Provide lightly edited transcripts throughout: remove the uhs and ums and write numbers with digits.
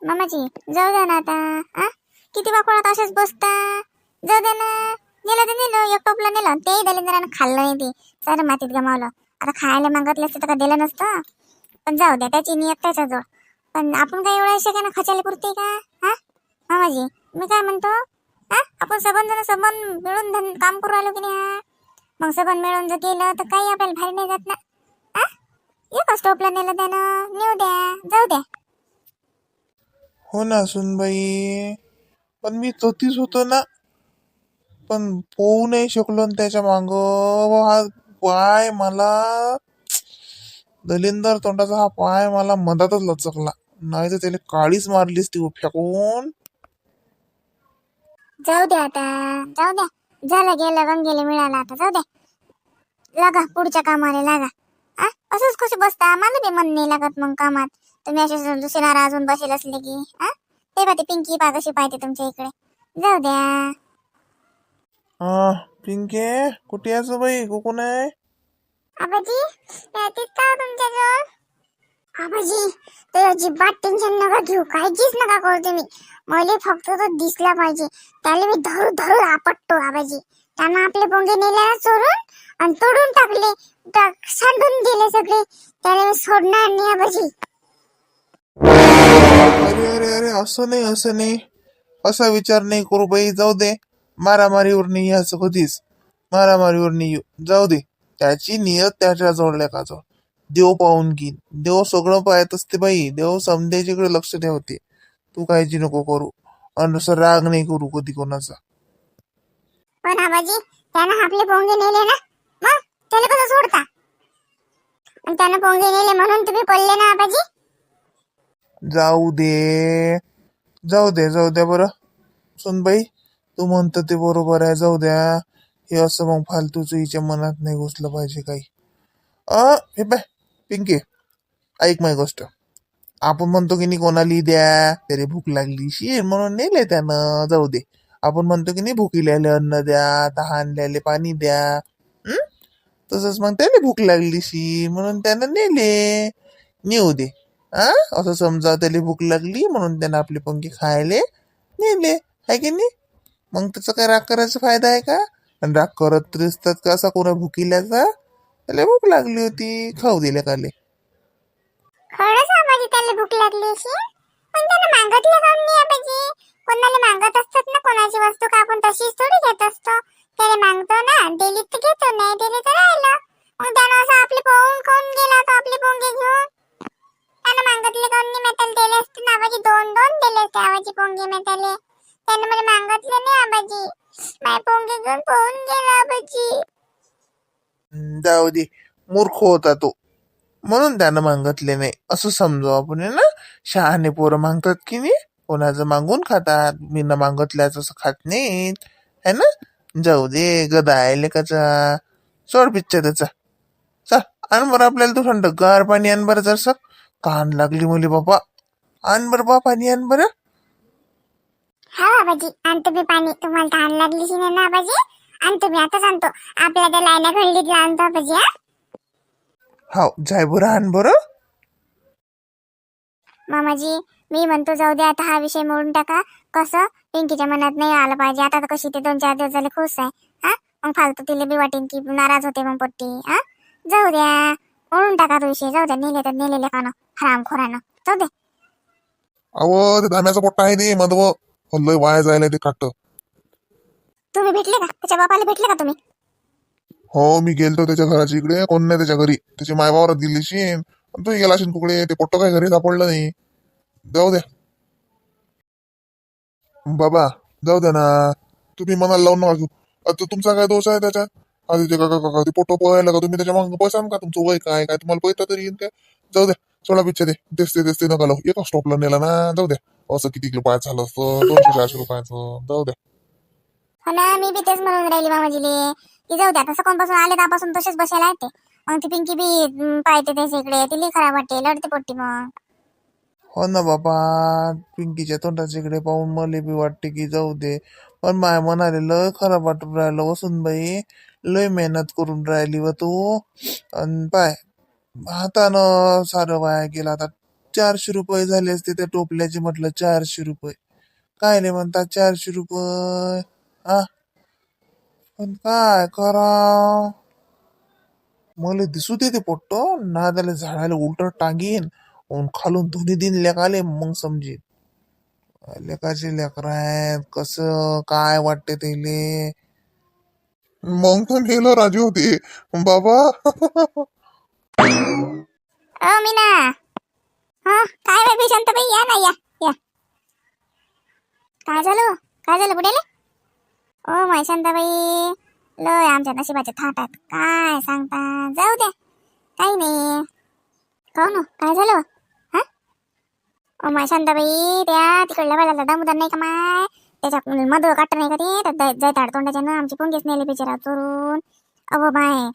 मामाजी जाऊ द्या ना आता. आ किती वाकोळात असेच बसता. जाऊ द्या ना. नेलं तर नेलं, एक टोपलं नेलं, तेही दलिंद्रानं खाल्लं नाही. ते सारं मातीत गमावलं. आता खायला मागतलं असतं तर का दिलं नसतं. पण जाऊ द्या, त्याची नियत त्याच्याजवळ. पण आपण काय एवढं शेकानं खचायला पुरते का? हा मामाजी, मी काय म्हणतो, हा आपण सबंध मिळून काम करू राहिलो की नाही. हा मग सबंध मिळून जर केलं तर काही आपल्याला भारी नाही जात ना. हा एकच टोपलं नेलं त्यानं, नेऊ द्या, जाऊ द्या. हो ना सुनबाई, पण मी तोतीच होतो ना. पण पोहू नाही शकलो न त्याच्या माग. हा पाय मला, दलिंदर तोंडाचा हा पाय मला मधातच लचकला. नाही तर त्याला काळीच मारलीस ती फेकून. जाऊ द्या आता, जाऊ द्या. झालं गेलं, गंगेला मिळाला आता, जाऊ द्या. लागा पुढच्या कामाला लागा. आ असंच कशी बसता, मला बी मन नाही लागत मग कामात. तुम्ही असे दुसरे नाराज होऊन बसेल असले की. आ ते पाहते पिंकी पा कशी पाहते तुमच्या इकडे. जाऊ द्या. हा पिंके, कुठे यायचं बाई, कोण आहे? आबाजी येतेच का तुमच्या जवळ? आबाजी ते अजिबात टेन्शन नका घेऊ, काळजीच नका करू तुम्ही. मला फक्त तो दिसला पाहिजे, त्याला मी धरू धरू आपटतो. आबाजी त्यानं आपले पोंगे नेले ना चोरून आणि तोडून टाकले, सांडून दिले सगळे. त्याला मी सोडणार नाही आबाजी. अरे अरे अरे, असं नाही असं नाही, असा विचार नाही करू बाई. जाऊ दे, मारामारीवर नाही यायचं कधीच. मारामारीवर नाही येऊ, जाऊ दे. त्याची नियत त्याच्या जोडल्या का जवळ. देव पाहून घेईन. देव सगळं पाहत असते बाई. देव समध्याच्याकडे लक्ष ठेवते. तू काळजी नको करू. आणि असं राग नाही करू कधी कोणाचा. पण आबाजी त्यानं आपले पोंगे नेले ना, मग त्याला कसं सोडता? आणि त्यानं पोंगे नेले म्हणून तुम्ही पडले ना आबाजी. जाऊ दे, जाऊ दे, जाऊ द्या बरं. सुनबाई, तू म्हणतो ते बरोबर आहे, जाऊ द्या. हे असं मग फालतूच हिच्या मनात नाही घुसलं पाहिजे काही. हे बाय पिंके, ऐक माझी गोष्ट. आपण म्हणतो की नाही कोणाला द्या, त्याला भूक लागली शी म्हणून नेले त्यानं, जाऊ दे. आपण म्हणतो की नाही भुकील्याले अन्न द्या, तहानल्याले पाणी द्या. हं? तसंच मग त्याला भूक लागली शी म्हणून त्यानं नेले. नेऊ दे. हा असं समजा त्याला भूक लागली म्हणून त्यानं आपले पंखे खायले नेले, आहे की नाही? मग त्याचा काय राग करायचा फायदा आहे का? आणि राग करत असतात का असा कोणा भुकील्याचा? त्याला भूक लागली होती, खाऊ दिले काले. खरंच आबाजी त्याला भूक लागली अशी. पण त्यानं मागतलं काऊन नाही आबाजी? कोणाला मागत असतात ना कोणाची वस्तू, का आपण तशीच थोडी घेत असतो. त्याला मागतो ना, दिली तर घेतो, नाही दिली तर राहिलं. मग त्यानं असं आपले पाहून खाऊन गेला तर आपले पोंगे घेऊन. त्यानं मागतले काऊन नाही? मेटल दिले असते ना आबाजी, दोन दोन दिले असते आबाजी पोंगे मेटले. त्यानं मला मागतले नाही आबाजी. माय पोंगे घेऊन पळून गेला आबाजी. जाऊ दे, मूर्ख होता तो म्हणून त्यानं मागितले नाही असं समजू आपण, आहे ना. शहाणे पोरं मागतात की नाही, कोणाचं मागून खातात. मी न मागितल्याच असं खात नाहीत, है ना. जाऊ दे, गदा आहे लेकाचा. सोड पिच्चा त्याचा. चल आण बरं आपल्याला तू थंड गार पाणी आण बरं जरसं. तहान लागली मुली बाबा. आण बरं बा पाणी आण बरं. हा आबाजी आणतो मी पाणी. तुम्हाला तहान लागली की नाही ना आबाजी? आणतो मी, आताच आणतो. आपल्या त्या लाईना घडलीत आणतो आबाजी. हा हाव जाय बरं, आण बरं. मामाजी, मी म्हणतो जाऊ दे आता, हा विषय मोडून टाका. कसं पिंकीच्या मनात नाही आलं पाहिजे. आता तर कशी ते 2-4 दिवस झाले खुश आहे. हा मग फालतू तिला बी वाटेन की नाराज होते मग पोट्टी. हा जाऊ द्या, मोडून टाका तो विषय. जाऊ द्या, नेले तर नेलेले खाणं हरामखोरानं. जाऊ दे. अहो ते धाम्याचा पोट्टा आहे ते मधव, लय वाया जायला ते काट. तुम्ही भेटले का त्याच्या बापाला? भेटले का तुम्ही? हो मी गेलतो त्याच्या घराच्या इकडे, कोण नाही त्याच्या घरी. त्याची मायवावरात गेली शेन, तू गेला शेन कुकडे. ते पोट्ट काय घरी सापडलं नाही. जाऊ द्या बाबा, जाऊ द्या ना. तुम्ही मनाला लावून नका घेऊ. आता तुमचा काय दोष आहे त्याच्यात? आधी ते काका काका ते पोट्ट पोहायला का तुम्ही त्याच्या मागं पैसा का? तुमचं वय काय काय तुम्हाला पैसा तरी येईन काय? जाऊ द्या, सोडा पिच्छा. तेच नका लावू. एका स्टॉपला नेला ना, जाऊ द्या. असं किती रुपयात झालं असतं, 200-400 रुपयाचं. जाऊ द्या. हो ना, मी बी तेच म्हणून राहिली मामाजीले की जाऊ द्या. तसं कोणपासून आले त्यापासून तसेच बसायला येते. मग ती पिंकी बी पाहते त्याच्या इकडे, तिला खराब वाटते, लढते पोट्टी मग. हो ना बाबा, पिंकीच्या तोंडाच्या इकडे पाहून मला बी वाटते की जाऊ दे. पण माय म्हणाले लय खराब वाटून राहिलं वसून बाई. लय मेहनत करून राहिली व तू. आणि पाय हातानं सारं वाया गेला. आता 400 रुपये झाले असते त्या टोपल्याचे, म्हटलं 400 रुपये. काय नाही म्हणतात 400 रुपये. आ पण काय करा, मला दिसू दे ते पोट्ट नादाला झाडाला उलट टांगीन आणि खालून धुनी दिन लेकाले, मग समजेल लेकाचे लेकर आहेत कसं काय वाटते त्याले. मग तर नेलं राजू होते बाबा. मीना. हा काय बाई शांताबाई, या ना, या या. काय झालं बुडेले? ओ माय शांताबाई, लय आमच्या नशिबाचे थाट आहेत, काय सांगता. जाऊ द्या, काही नाही. काहून काय झालं? हा ओ माय शांताबाई, त्या तिकडल्या बाजारचा दामोदर नाही का माय, त्याच्या मध काट नाही का ते, तर जैताड तोंडाच्यानं आमची पोंगेच नेले बिचारा चोरून. अहो बाय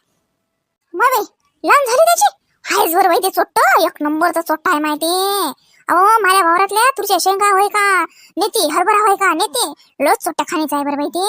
बाई, लहान झाली त्याची. हायच बरं बाई, ते चोट्ट एक नंबरचा चोट्टा आहे माहिती. अहो माझ्या वावरातल्या तुरच्या शेंगा होय का नेती, हरभरा होय का नेती, लोच चोट्टा खाणीचा आहे बरं बाई ते.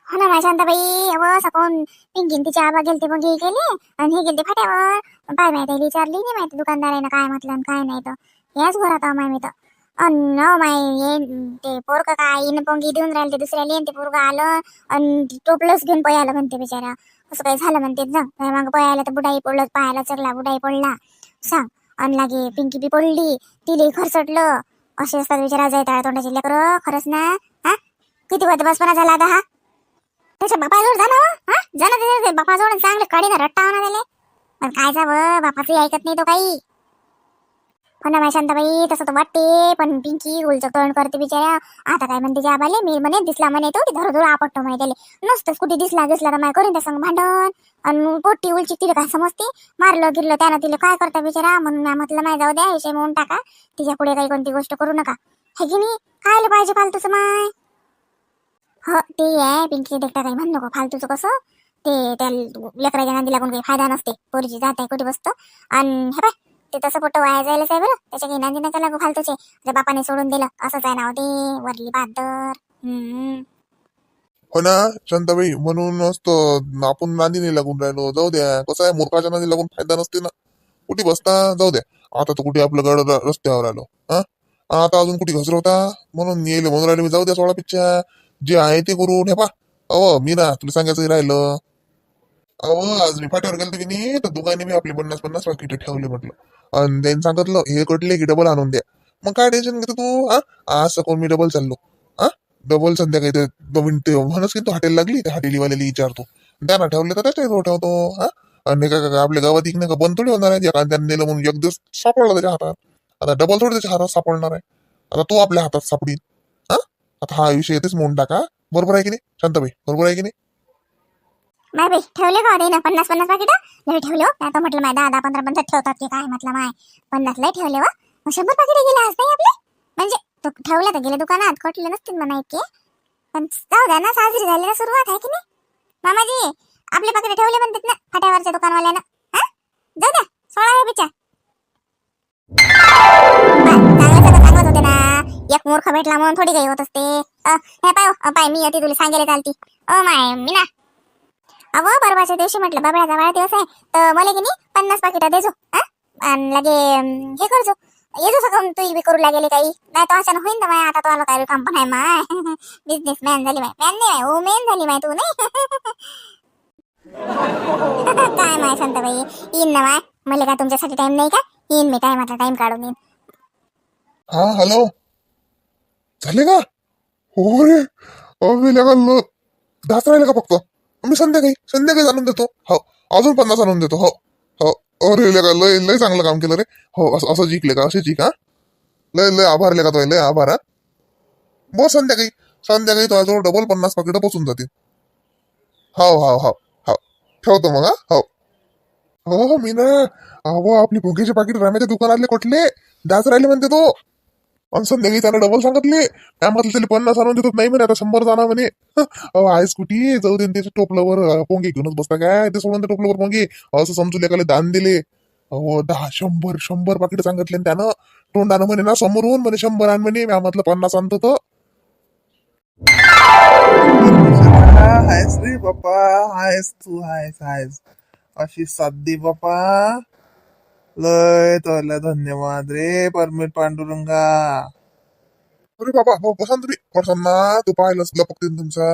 हो ना माझ्या शांताबाई. अहो सकाळून पिंकीन तिच्या आबा गेलते मग हे गेले आणि हे गेलते फाट्यावर. पाय माहिती विचारली नाही माहिती दुकानदारानं काय म्हटलं आणि काय नाही, तर याच घरात माय मी तर. अहो माय हे ते पोरग काय इन पोंगी देऊन राहिले ते दुसऱ्याला, ते पोरग आलं आणि टोपलंच घेऊन पयाला म्हणते बिचारा. असं काही झालं म्हणते जा मग पयाला, तर बुडाई पडलं, पायाला चरला बुडाई पडला सांग. आणि लागे पिंकी बी पडली, तिले खरचटलं. असे असतात बिचारा जैताळ तोंडाचे लेकरं, खरंच ना. हा किती वाजता बसपणा झाला आता हा. त्याच्या बापाजवळ जा ना, हा जा ना त्याच्या बापाजवळ, चांगले कडीनं रट्टा होणार त्याले. पण काय जावं, बापाचंही ऐकत नाही तो काही. हो ना माझ्या शांताबाई, तसं तर वाटते, पण पिंकी उलचं तोंड करते बिचारा. आता काय म्हणते आबाले, मी म्हणे दिसला म्हणे तो की धरू आपटतो माहिती त्याले. नुसतंच कुठे दिसला तर माय करीन त्या संग भांडण. आणि पोट्टी उलची तिला काय समजते, मारलं गिरलं त्यानं तिला काय करता बिचारा. म्हणून मी म्हटलं माय जाऊ द्या, विषय म्हणून टाका, तिच्या पुढे काही कोणती गोष्ट करू नका. हे की नाही, खायला पाहिजे फालतूचं माय. हो ते आहे पिंकी, देखता काही म्हणू नको फालतूचं. कसं ते त्या लेकराच्या नांदी लागून काही फायदा नसते, पोरीची जात आहे कुठे बसतं. आणि हे पाय ते तसं पोट वाया जायलाच आहे बरं, त्याच्या काही नांदी नका लागू फालतूचे. त्या बापाने सोडून दिलं असंच आहे ना ते वरली बहादर. हो ना शांताबाई, म्हणूनच तर आपण नांदी नाही लागून राहिलो. जाऊ द्या, कसं आहे मूर्खाच्या नांदी लागून फायदा नसते ना. कुठे बसता, जाऊ द्या. आता तर कुठे आपलं गड रस्त्यावर आलो. हा आता अजून कुठे घसरवता, म्हणून येईल म्हणून राहिले मी. जाऊ द्या, सोळा पिच्च्या जे आहे ते करून. हे पा अहो मी ना तुला सांगायचं राहिलं. अहो आज मी फाट्यावर गेलतो की नाही, तर दुकाने मी आपले 50-50 पाकिट ठेवले म्हटलं. आणि त्यांनी सांगितलं हे कटले की डबल आणून द्या. मग काय टेन्शन घेतो तू. हा आज सकाळून मी डबल चाललो. हा डबल संध्याकाळी ते म्हणच की तो हॉटेल लागली, त्या हॉटेलीवाल्याला विचारतो, त्यांना ठेवले तर त्याच्याजवळ ठेवतो. हा आणि का आपल्या गावात इकडे का बंद थोडी होणार आहे, एखाद्याने नेलं म्हणून एक दिवस सापडला त्याच्या हातात. आता डबल थोडी त्याच्या हातात सापडणार आहे, आता तो आपल्या हातात सापडील. हा आता हा विषय येतेच म्हणून टाका. बरोबर आहे की नाही शांताबाई, बरोबर आहे की नाही. माय बाई ठेवले का होते ना 50-50 पाकिट लय ठेवले हो. आता म्हटलं माय 10-15 ठेवतात की काय, म्हटलं माय 50 लय ठेवले व. 100 पाकिट गेले आज नाही आपले, म्हणजे तो ठेवले तर गेले दुकानात, कटले नसतील म्हणा इतके. पण जाऊ द्या ना, साजरी झाली ना सुरुवात आहे की नाही मामाजी. आपले पाकिट ठेवले म्हणतात ना फाट्यावरच्या दुकानवाल्यानं. हा जाऊ द्या, सोळा हे बिचा. चांगलंच होते ना, एक मूर्ख भेटला म्हणून थोडी काही होत असते. हे पाय मी अति तुला सांगायला चालती. माय मी ना अहो परवाच्या दिवशी म्हटलं बाबळ्याचा वाढदिवस आहे, तर मला की नाही 50 पाकिट देजो. आणि लगे हे करजो, येजो सकाळून तू बी करू लागेल काही, नाही तो अचानक होईन तर माय. आता तो आलो काय काम पण आहे माय. बिझनेसमॅन झाली माय, मॅन नाही माय, वुमेन झाली माय तू नाही. काय माय शांताबाई, येईन ना माय, मला काय तुमच्यासाठी टाइम नाही का, येईन मी टाइमाचा टाइम काढून येईन. हा हॅलो, झाले का? हो रे, अरे लगा दास राहिले का फक्त. मी संध्याकाळी आणून देतो. हो अजून 50 आणून देतो. हो हो अरे लगा लय लय चांगलं काम केलं रे. हो असं जिंकले का, असे जिंक. हा लय लय आभार का तो, लय आभार. हा बस संध्याकाळी तो जवळ डबल 50 पाकिट पोचून जातील. हो हो हो हो ठेवतो मग. हा हो मी ना, अहो आपली भोगीचे पाकिट राम्याच्या दुकानातले कोटले दास राहिले म्हणते तो. आणि संध्याकाळी त्याला डबल सांगितले, काय म्हटलं त्याला 50 आणून देतात, नाही म्हणे आता 100 जाणार म्हणे. आहेस कुठे, जाऊ दे त्याच्या टोपल्यावर पोंगे घेऊनच बसता काय, ते सोडून त्या टोपल्यावर पोंगे असं समजू लेकाले दान दिले. अहो 10-100 पाकिट सांगितले त्यानं. तोंडानं म्हणे ना समोरून म्हणे 100 आण म्हणे, मी म्हटलं 50 आणतो तर. हायस रे बाप्पा, हायस तू, हायस अशी साथ दे बाप्पा. लय तुला धन्यवाद रे परमेट पांडुरंगा. अरे बाबा हो बसा ना तुम्ही पडसाल ना तो पाहिलंच लपकते तुमचा.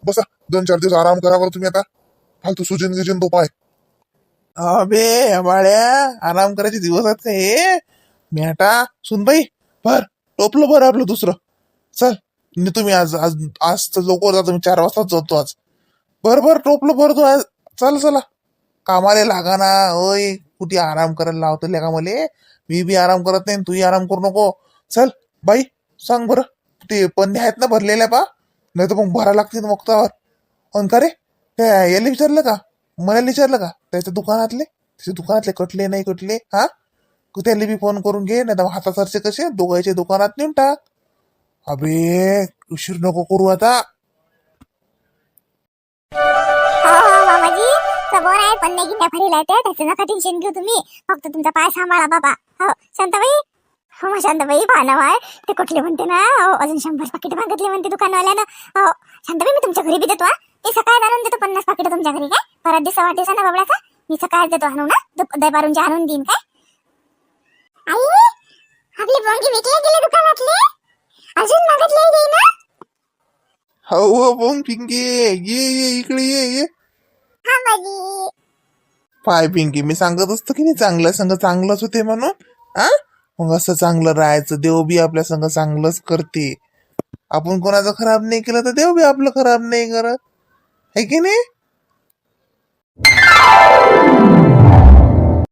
बसा 2-4 दिवस आराम करा बरं तुम्ही आता. फालतू सुजन गिजन तो पाय. अबे बाळ्या आराम करायचे दिवस आहेत का हे? मेटा सुनबाई भर टोपलं भर आपलं दुसरं. चल तुम्ही आज आज आज तर लवकर जातो मी 4 वाजताच जातो आज. भर टोपलं भर तू आज. चल चला कामाला लागा ना. ओय कुठे आराम करायला लावतो का मले? मी बी आराम करत नाही तूही आराम करू नको. चल बाई सांग बरं ते पन्ने आहेत ना भरलेल्या पा नाही तर मग भरा लागतील वक्तावर. अन का रे त्या याला विचारलं का? मला विचारलं का त्याच्या दुकानातले कटले नाही कटले हा? त्याला बी फोन करून घे नाही तर हातासारखे कसे दोघांच्या दुकानात नेऊन टाक. अबे उशीर नको करू आता. हो मामाजी समोर आहे पण नाही गिन्या भरीला आहे त्याचं नका टेन्शन घेऊ तुम्ही. फक्त तुमचा पाय सांभाळा बाबा. हो शांताबाई. हो मग शांताबाई पाहणं आहे ते कुठले म्हणते ना. हो अजून 100 पाकिट मागितले म्हणते दुकानवाल्यानं. हो शांताबाई मी तुमच्या घरी बी देतो. मी सकाळी आणून देतो 50 पाकिट तुमच्या घरी. काय परत दिवसा वाटेसा ना बाबड्याचा मी सकाळी देतो आणून ना दपारूनचे आणून देईन. काय आई आपली बोंगी विकले गेले दुकानातले अजून मागितले ना. हो मग पिंकी ये इकडे ये. हा बाजी. पाय पिंकी मी सांगत असतो की नाही चांगल्या संग चांगलंच होते म्हणून. आ मग असं चांगलं राहायचं. देव बी आपल्या संग चांगलंच करते. आपण कोणाचं खराब नाही केलं तर देव बी आपलं खराब नाही करत है की नाही.